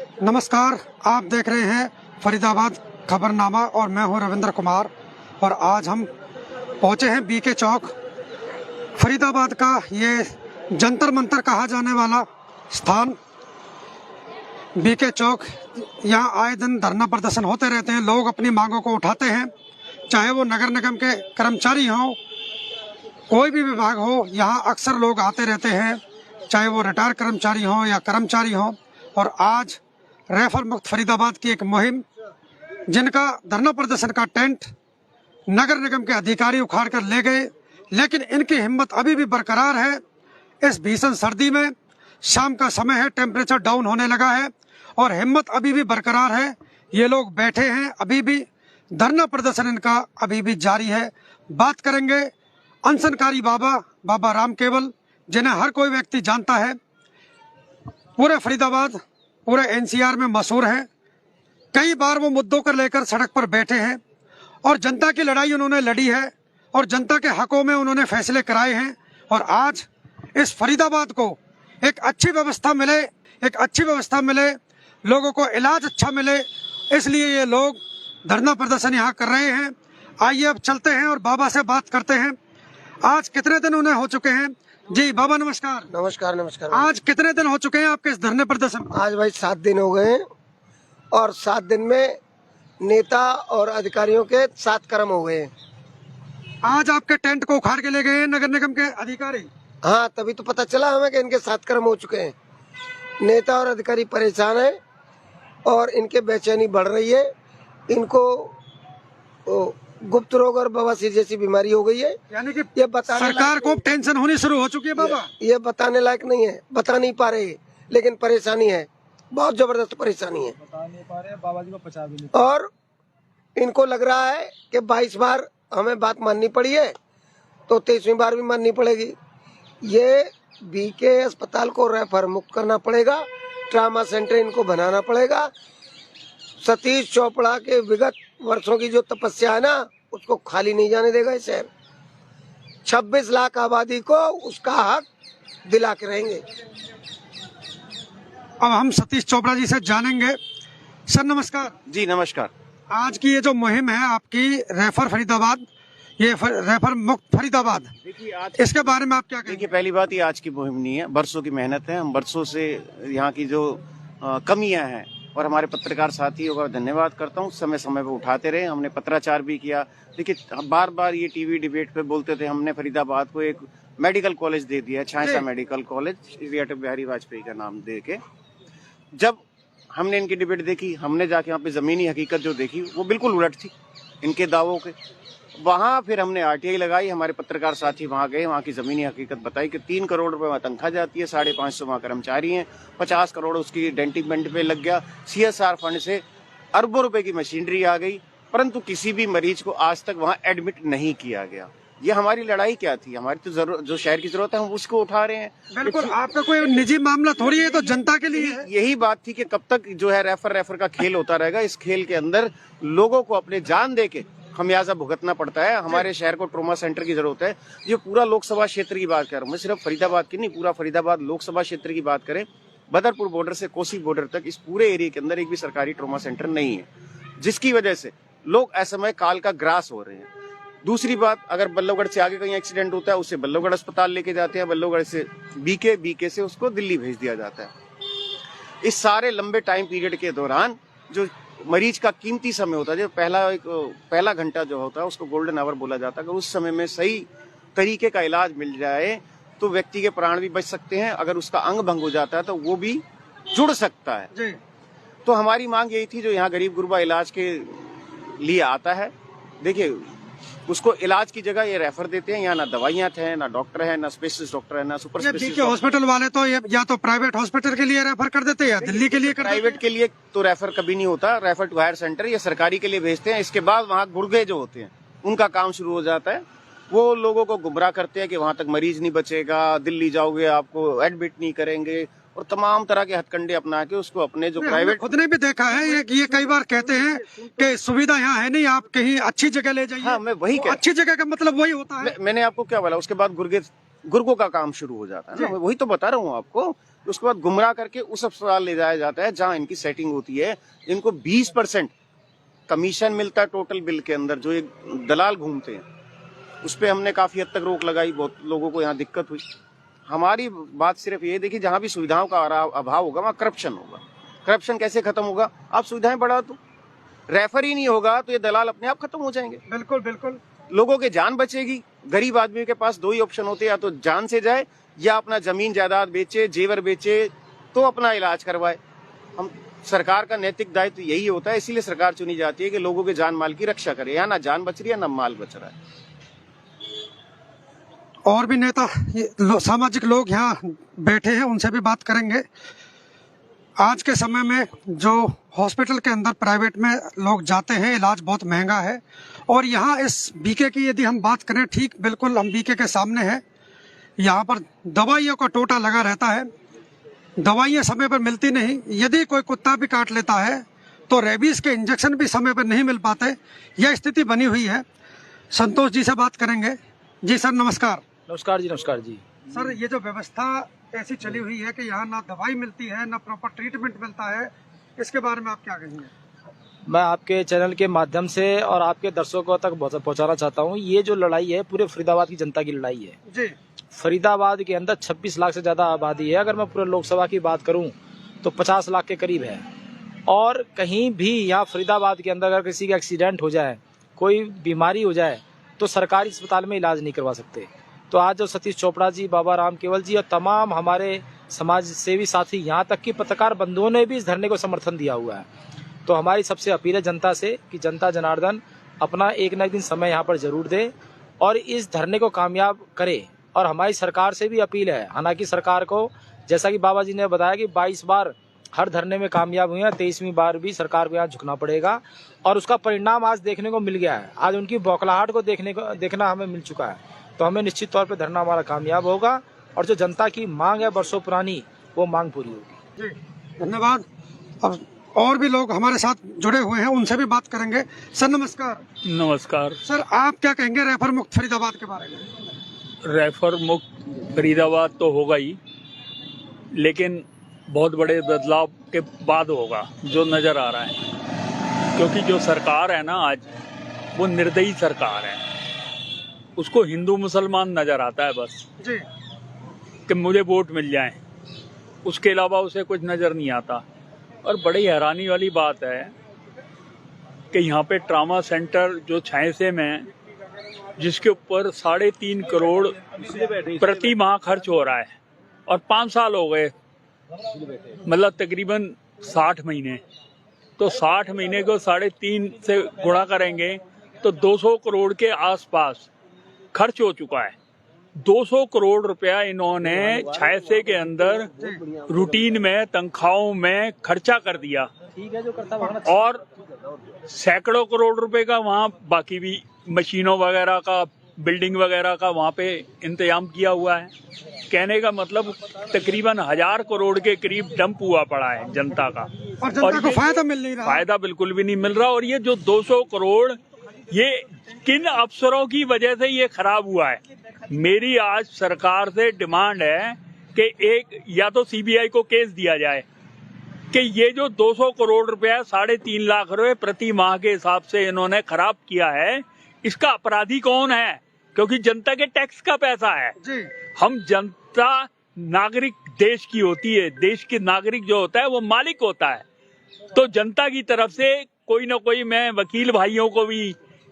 नमस्कार, आप देख रहे हैं फरीदाबाद खबरनामा और मैं हूं रविंद्र कुमार। और आज हम पहुंचे हैं बीके चौक। फरीदाबाद का ये जंतर मंतर कहा जाने वाला स्थान बीके चौक, यहाँ आए दिन धरना प्रदर्शन होते रहते हैं। लोग अपनी मांगों को उठाते हैं, चाहे वो नगर निगम के कर्मचारी हों, कोई भी विभाग हो, यहाँ अक्सर लोग आते रहते हैं, चाहे वो रिटायर कर्मचारी हों या कर्मचारी हों। और आज रैफर मुक्त फरीदाबाद की एक मुहिम, जिनका धरना प्रदर्शन का टेंट नगर निगम के अधिकारी उखाड़ कर ले गए, लेकिन इनकी हिम्मत अभी भी बरकरार है। इस भीषण सर्दी में शाम का समय है, टेम्परेचर डाउन होने लगा है और हिम्मत अभी भी बरकरार है। ये लोग बैठे हैं, अभी भी धरना प्रदर्शन इनका अभी भी जारी है। बात करेंगे अनशनकारी बाबा राम केवल, जिन्हें हर कोई व्यक्ति जानता है, पूरे फरीदाबाद, पूरे एनसीआर में मशहूर है। कई बार वो मुद्दों को लेकर सड़क पर बैठे हैं और जनता की लड़ाई उन्होंने लड़ी है और जनता के हकों में उन्होंने फैसले कराए हैं। और आज इस फरीदाबाद को एक अच्छी व्यवस्था मिले, लोगों को इलाज अच्छा मिले, इसलिए ये लोग धरना प्रदर्शन यहाँ कर रहे हैं। आइए अब चलते हैं और बाबा से बात करते हैं। आज कितने दिन उन्हें हो चुके हैं? जी बाबा नमस्कार। नमस्कार। नमस्कार। आज कितने दिन हो चुके हैं आपके इस धरने प्रदर्शन? आज भाई 7 दिन हो गए हैं और 7 दिन में नेता और अधिकारियों के 7 कर्म हो गए हैं। आज आपके टेंट को उखाड़ के ले गए हैं नगर निगम के अधिकारी? हाँ, तभी तो पता चला हमें कि इनके 7 कर्म हो चुके हैं। नेता और अधिकारी परेशान है और इनके बेचैनी बढ़ रही है। इनको गुप्त रोग और बवासीर जैसी बीमारी हो गई है। यानी कि ये बताने सरकार को टेंशन होनी शुरू हो चुकी है बाबा। ये बताने लायक नहीं है, बता नहीं पा रहे, लेकिन परेशानी है, बहुत जबरदस्त परेशानी है। बता नहीं पा रहे, बाबा जी को पचा भी नहीं। और इनको लग रहा है कि 22 बार हमें बात माननी पड़ी है तो 23वीं बार भी माननी पड़ेगी। ये बीके अस्पताल को रेफर मुक्त करना पड़ेगा, ट्रामा सेंटर इनको बनाना पड़ेगा। सतीश चोपड़ा के विगत वर्षों की जो तपस्या है ना, उसको खाली नहीं जाने देगा ये शहर। 26 लाख आबादी को उसका हक दिला के रहेंगे। अब हम सतीश चोपड़ा जी से जानेंगे। सर नमस्कार। जी नमस्कार। आज की ये जो मुहिम है आपकी रेफर फरीदाबाद, ये रेफर मुक्त फरीदाबाद, देखिए आज इसके बारे में आप क्या कहेंगे? देखिए, पहली बात ये आज की मुहिम नहीं है, बरसों की मेहनत है। हम बरसों से यहाँ की जो कमियां हैं और हमारे पत्रकार साथियों का धन्यवाद करता हूँ, समय समय पर उठाते रहे। हमने पत्राचार भी किया। देखिए, बार बार ये टीवी डिबेट पे बोलते थे हमने फरीदाबाद को एक मेडिकल कॉलेज दे दिया, छांसा मेडिकल कॉलेज, श्री अटल बिहारी वाजपेयी का नाम दे के। जब हमने इनकी डिबेट देखी, हमने जाके यहाँ पे जमीनी हकीकत जो देखी वो बिल्कुल उलट थी इनके दावों के। वहाँ फिर हमने आरटीआई लगाई, हमारे पत्रकार साथी वहाँ गए, वहाँ की जमीनी हकीकत बताई कि 3 करोड़ रुपए वहाँ तनख्वाह जाती है, 550 वहाँ कर्मचारी हैं, 50 करोड़ उसकी डेंटिंगमेंट पे लग गया। सीएसआर फंड से अरबों रुपए की मशीनरी आ गई, परंतु किसी भी मरीज को आज तक वहाँ एडमिट नहीं किया गया। ये हमारी लड़ाई क्या थी? हमारी तो जरूरत, जो शहर की जरूरत है हम उसको उठा रहे हैं। बिल्कुल, आपका कोई निजी मामला थोड़ी है, तो जनता के लिए है। यही बात थी कि कब तक जो है रेफर का खेल होता रहेगा। इस खेल के अंदर लोगों को अपने जान दे के खमियाजा भुगतना पड़ता है। हमारे शहर को ट्रोमा सेंटर की जरूरत है। ये पूरा लोकसभा क्षेत्र की बात कर रहा हूँ मैं, सिर्फ फरीदाबाद की नहीं, पूरा फरीदाबाद लोकसभा क्षेत्र की बात करें, बदरपुर बॉर्डर से कोसी बॉर्डर तक, इस पूरे एरिया के अंदर एक भी सरकारी ट्रोमा सेंटर नहीं है, जिसकी वजह से लोग असमय काल का ग्रास हो रहे हैं। दूसरी बात, अगर बल्लभगढ़ से आगे कहीं एक्सीडेंट होता है, उसे बल्लभगढ़ अस्पताल लेके जाते हैं, बल्लभगढ़ से बीके से उसको दिल्ली भेज दिया जाता है। इस सारे लंबे टाइम पीरियड के दौरान जो मरीज का कीमती समय होता है, जो पहला घंटा जो होता है उसको गोल्डन आवर बोला जाता है, अगर उस समय में सही तरीके का इलाज मिल जाए तो व्यक्ति के प्राण भी बच सकते हैं। अगर उसका अंग भंग हो जाता है तो वो भी जुड़ सकता है जी। तो हमारी मांग यही थी, जो यहाँ गरीब गुरबा इलाज के लिए आता है, देखिए उसको इलाज की जगह ये रेफर देते हैं। यहाँ ना दवाइयाँ थे, ना डॉक्टर है, ना स्पेशलिस्ट डॉक्टर है, ना सुपर स्पेशलिस्ट। हॉस्पिटल वाले तो या तो प्राइवेट हॉस्पिटल के लिए रेफर कर देते हैं या दिल्ली के लिए कर देते हैं। प्राइवेट के लिए तो रेफर कभी नहीं होता, रेफर टू हायर सेंटर या सरकारी के लिए भेजते हैं। इसके बाद वहाँ गुर्गे जो होते हैं उनका काम शुरू हो जाता है। वो लोगों को गुमराह करते हैं कि वहाँ तक मरीज नहीं बचेगा, दिल्ली जाओगे आपको एडमिट नहीं करेंगे, और तमाम तरह के हथकंडे अपना के उसको अपने जो प्राइवेट, खुद ने भी देखा है ये कई बार कहते हैं कि सुविधा यहाँ है नहीं, आप कहीं अच्छी जगह ले जाइए। हाँ, मैं वही अच्छी जगह का मतलब वही होता है। मैंने आपको क्या बोला, उसके बाद गुर्गों का काम शुरू हो जाता है ना, मैं वही तो बता रहा हूँ आपको। उसके बाद गुमराह करके उस अस्पताल ले जाया जाता है जहां इनकी सेटिंग होती है। इनको 20% कमीशन मिलता है टोटल बिल के अंदर, जो एक दलाल घूमते हैं। उस पर हमने काफी हद तक रोक लगाई, बहुत लोगों को यहाँ दिक्कत हुई। हमारी बात सिर्फ ये देखिए, जहां भी सुविधाओं का अभाव होगा वहां करप्शन होगा। करप्शन कैसे खत्म होगा? आप सुविधाएं बढ़ा दो, रेफर ही नहीं होगा तो ये दलाल अपने आप खत्म हो जाएंगे। बिल्कुल बिल्कुल, लोगों के जान बचेगी। गरीब आदमी के पास दो ही ऑप्शन होते हैं, या तो जान से जाए या अपना जमीन जायदाद बेचे, जेवर बेचे तो अपना इलाज करवाए। हम सरकार का नैतिक दायित्व यही होता है, इसीलिए सरकार चुनी जाती है कि लोगों के जान माल की रक्षा करे। यहाँ ना जान बच रही है ना माल बच रहा है। और भी नेता सामाजिक लोग यहाँ बैठे हैं, उनसे भी बात करेंगे। आज के समय में जो हॉस्पिटल के अंदर प्राइवेट में लोग जाते हैं, इलाज बहुत महंगा है। और यहाँ इस बीके की यदि हम बात करें, ठीक बिल्कुल हम बीके के सामने हैं। यहाँ पर दवाइयों का टोटा लगा रहता है, दवाइयाँ समय पर मिलती नहीं। यदि कोई कुत्ता भी काट लेता है तो रेबीज के इंजेक्शन भी समय पर नहीं मिल पाते। यह स्थिति बनी हुई है। संतोष जी से बात करेंगे। जी सर, नमस्कार। नमस्कार जी, नमस्कार जी। सर, ये जो व्यवस्था ऐसी चली हुई है कि यहाँ ना दवाई मिलती है ना प्रॉपर ट्रीटमेंट मिलता है, इसके बारे में आप क्या कहेंगे? मैं आपके चैनल के माध्यम से और आपके दर्शकों तक पहुंचाना चाहता हूं, ये जो लड़ाई है पूरे फरीदाबाद की जनता की लड़ाई है जी। फरीदाबाद के अंदर 26 लाख से ज्यादा आबादी है। अगर मैं पूरे लोकसभा की बात करूं तो 50 लाख के करीब है। और कहीं भी यहाँ फरीदाबाद के अंदर अगर किसी का एक्सीडेंट हो जाए, कोई बीमारी हो जाए, तो सरकारी अस्पताल में इलाज नहीं करवा सकते। तो आज जो सतीश चोपड़ा जी, बाबा राम केवल जी और तमाम हमारे समाज सेवी साथी, यहाँ तक कि पत्रकार बंधुओं ने भी इस धरने को समर्थन दिया हुआ है। तो हमारी सबसे अपील है जनता से कि जनता जनार्दन अपना एक न एक दिन समय यहाँ पर जरूर दे और इस धरने को कामयाब करे। और हमारी सरकार से भी अपील है, हालांकि सरकार को, जैसा कि बाबा जी ने बताया कि 22 बार हर धरने में कामयाब हुए हैं, 23वीं बार भी सरकार को यहाँ झुकना पड़ेगा। और उसका परिणाम आज देखने को मिल गया है। आज उनकी बौखलाहट को देखना हमें मिल चुका है। तो हमें निश्चित तौर पे धरना हमारा कामयाब होगा और जो जनता की मांग है वर्षों पुरानी, वो मांग पूरी होगी। जी, धन्यवाद। और भी लोग हमारे साथ जुड़े हुए हैं, उनसे भी बात करेंगे। सर, नमस्कार। नमस्कार सर, आप क्या कहेंगे रेफर मुक्त फरीदाबाद के बारे में? रेफर मुक्त फरीदाबाद तो होगा ही, लेकिन बहुत बड़े बदलाव के बाद होगा जो नजर आ रहा है। क्योंकि जो सरकार है ना आज, वो निर्दयी सरकार है। उसको हिंदू मुसलमान नजर आता है बस जी, कि मुझे वोट मिल जाए, उसके अलावा उसे कुछ नजर नहीं आता। और बड़ी हैरानी वाली बात है कि यहाँ पे ट्रामा सेंटर जो छैसे में, जिसके ऊपर 3.5 करोड़ प्रति माह खर्च हो रहा है और 5 साल हो गए, मतलब तकरीबन 60 महीने, तो 60 महीने को 3.5 से गुणा करेंगे तो 200 करोड़ के आसपास खर्च हो चुका है। 200 करोड़ रुपया इन्होंने छैसे के अंदर रूटीन में, तनख्वाहों में खर्चा कर दिया। और सैकड़ों करोड़ रुपए का वहाँ बाकी भी मशीनों वगैरह का, बिल्डिंग वगैरह का वहाँ पे इंतजाम किया हुआ है। कहने का मतलब तकरीबन 1000 करोड़ के करीब डंप हुआ पड़ा है जनता का, और जनता को फायदा मिल नहीं रहा। फायदा बिल्कुल भी नहीं मिल रहा। और ये जो 200 करोड़, ये किन अफसरों की वजह से ये खराब हुआ है? मेरी आज सरकार से डिमांड है कि एक, या तो सीबीआई को केस दिया जाए कि ये जो 200 करोड़ रुपया 3.5 लाख रुपए प्रति माह के हिसाब से इन्होंने खराब किया है, इसका अपराधी कौन है? क्योंकि जनता के टैक्स का पैसा है जी। हम जनता नागरिक देश की होती है, देश के नागरिक जो होता है वो मालिक होता है। तो जनता की तरफ से कोई ना कोई, मैं वकील भाइयों को भी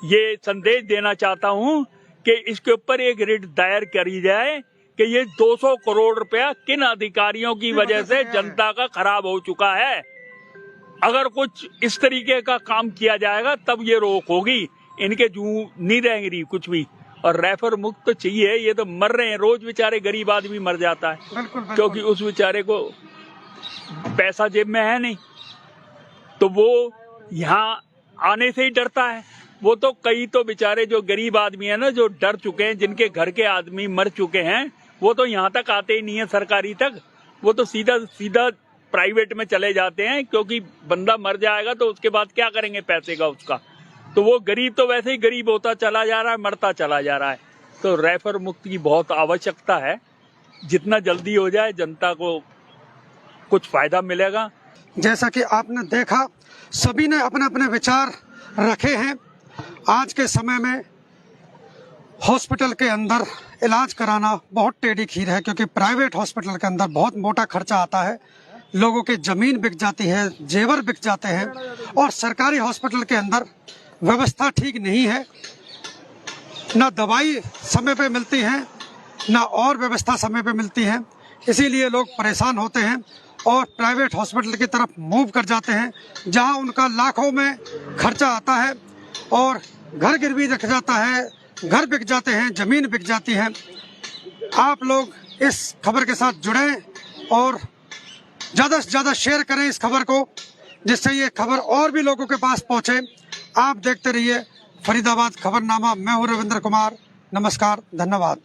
ये संदेश देना चाहता हूं कि इसके ऊपर एक रिट दायर करी जाए कि ये 200 करोड़ रुपया किन अधिकारियों की वजह से जनता का खराब हो चुका है। अगर कुछ इस तरीके का काम किया जाएगा तब ये रोक होगी। इनके जू नहीं रहेंगी कुछ भी। और रेफर मुक्त तो चाहिए, ये तो मर रहे हैं रोज, बेचारे गरीब आदमी मर जाता है। बिल्कुल, बिल्कुल। क्योंकि उस बेचारे को पैसा जेब में है नहीं, तो वो यहाँ आने से ही डरता है। वो तो कई तो बेचारे जो गरीब आदमी है ना, जो डर चुके हैं, जिनके घर के आदमी मर चुके हैं, वो तो यहाँ तक आते ही नहीं है सरकारी तक। वो तो सीधा सीधा प्राइवेट में चले जाते हैं, क्योंकि बंदा मर जाएगा तो उसके बाद क्या करेंगे पैसे का उसका। तो वो गरीब तो वैसे ही गरीब होता चला जा रहा है, मरता चला जा रहा है। तो रेफर मुक्त की बहुत आवश्यकता है। जितना जल्दी हो जाए जनता को कुछ फायदा मिलेगा। जैसा कि आपने देखा, सभी ने अपने अपने विचार रखे हैं। आज के समय में हॉस्पिटल के अंदर इलाज कराना बहुत टेढ़ी खीर है, क्योंकि प्राइवेट हॉस्पिटल के अंदर बहुत मोटा खर्चा आता है। लोगों की जमीन बिक जाती है, जेवर बिक जाते हैं, और सरकारी हॉस्पिटल के अंदर व्यवस्था ठीक नहीं है। ना दवाई समय पे मिलती है, ना और व्यवस्था समय पे मिलती है। इसीलिए लोग परेशान होते हैं और प्राइवेट हॉस्पिटल की तरफ मूव कर जाते हैं, जहां उनका लाखों में खर्चा आता है और घर गिरवी रख जाता है, घर बिक जाते हैं, जमीन बिक जाती है। आप लोग इस खबर के साथ जुड़ें और ज़्यादा से ज़्यादा शेयर करें इस खबर को, जिससे ये खबर और भी लोगों के पास पहुंचे। आप देखते रहिए फरीदाबाद खबरनामा। मैं हूं रविंद्र कुमार। नमस्कार, धन्यवाद।